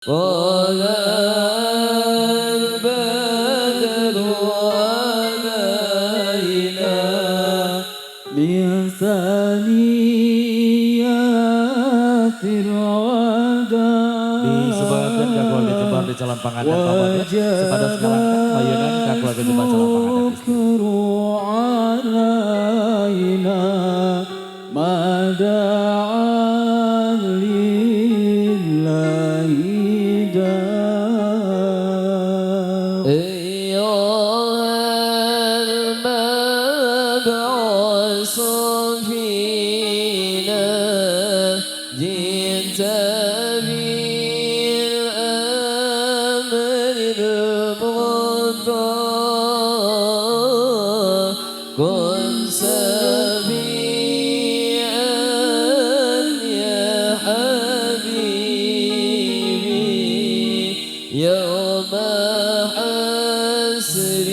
طلع البدر علينا من ثنيات الوداع. Disebutkan keluarga Jembar di calon pangandan pamongke sepados kalangkah mayunan ka keluarga Jembar calon pangandan علينا مدعا لله داع. أيها المبعوث فينا جئت بالأمر المغضى كن سبيعا يا حبيبي يوم حسر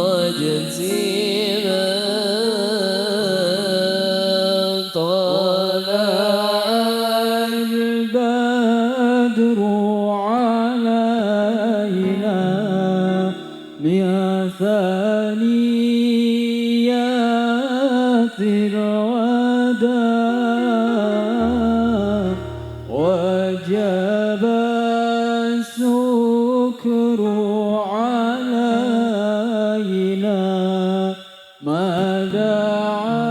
وجسيما طلع البدر علينا من ثنيات الوداع وجب السكر علينا ما دعا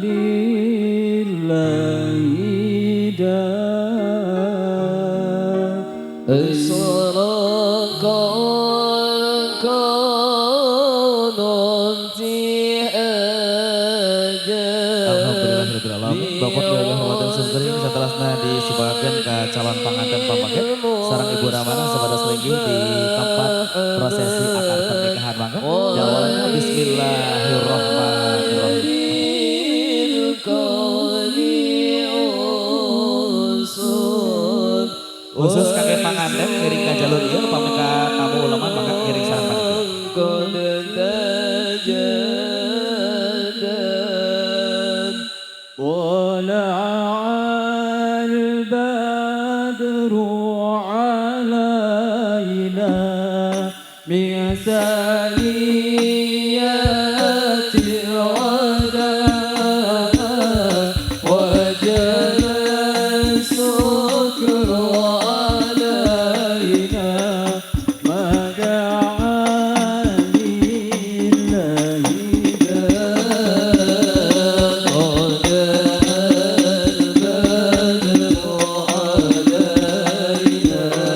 لله داع. أسرق الكون Alhamdulillahirobbilalamin. Bapak Daya Hormatan Sumsering setelah disumbangkan ke calon pangandan pamongke sareng Ibu Ramana sepados linggih di tempat prosesi akad pernikahan mangga. Jawabnya Bismillahirrahmanirrahim. Khusus kangge pangandan ngiring ka jalur ieu upami ka tamu ulama mangga ngiring sareng panitia. طلع البدر علينا من ثنيات الوداع وجب السكر علينا ما دعا لله داع.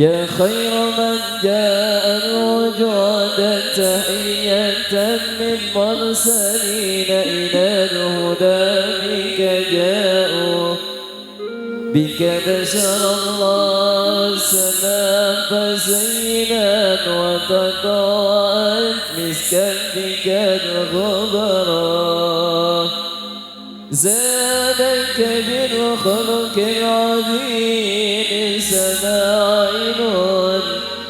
يا خير من جاء الوجود تحية من مرسلين إلى الهدى بك جاءوا بك بشر الله السماء فزينا وتضاءت مسكا بك الغبراء زادك بالخلق العظيم سماعين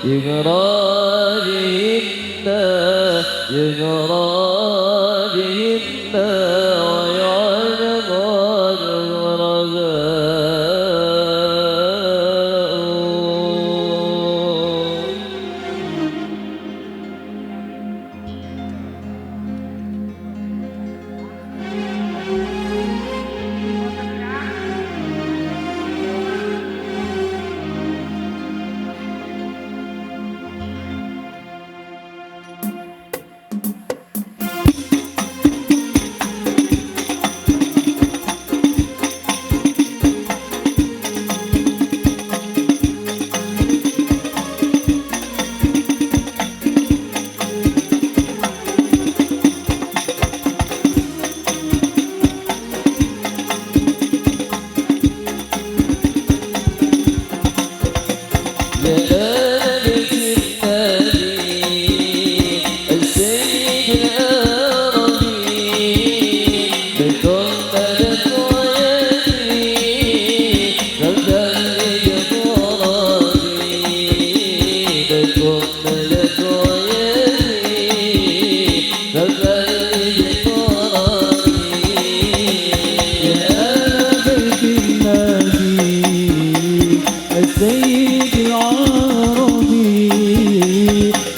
يجرى بهن ويعلم الغرباء السيد العربي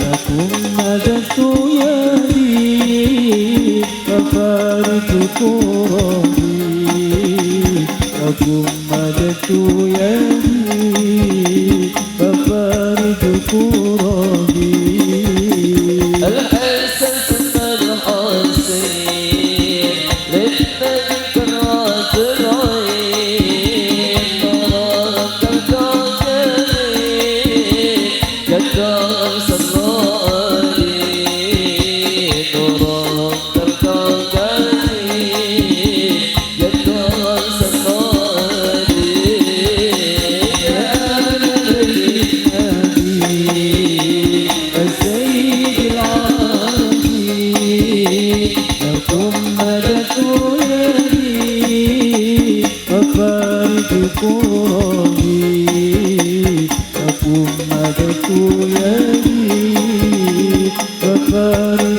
لكم مددت يدي ففارق كربي لكم مددت يدي ففارق كربي الحسن ثم الحسين للملك راس العين كالدار صلالي نورهم كالكوكبي كالدار صلالي يا نبي السيد العربي لكم مددت يدي ففارق كربي لكم مددت يدي ففارق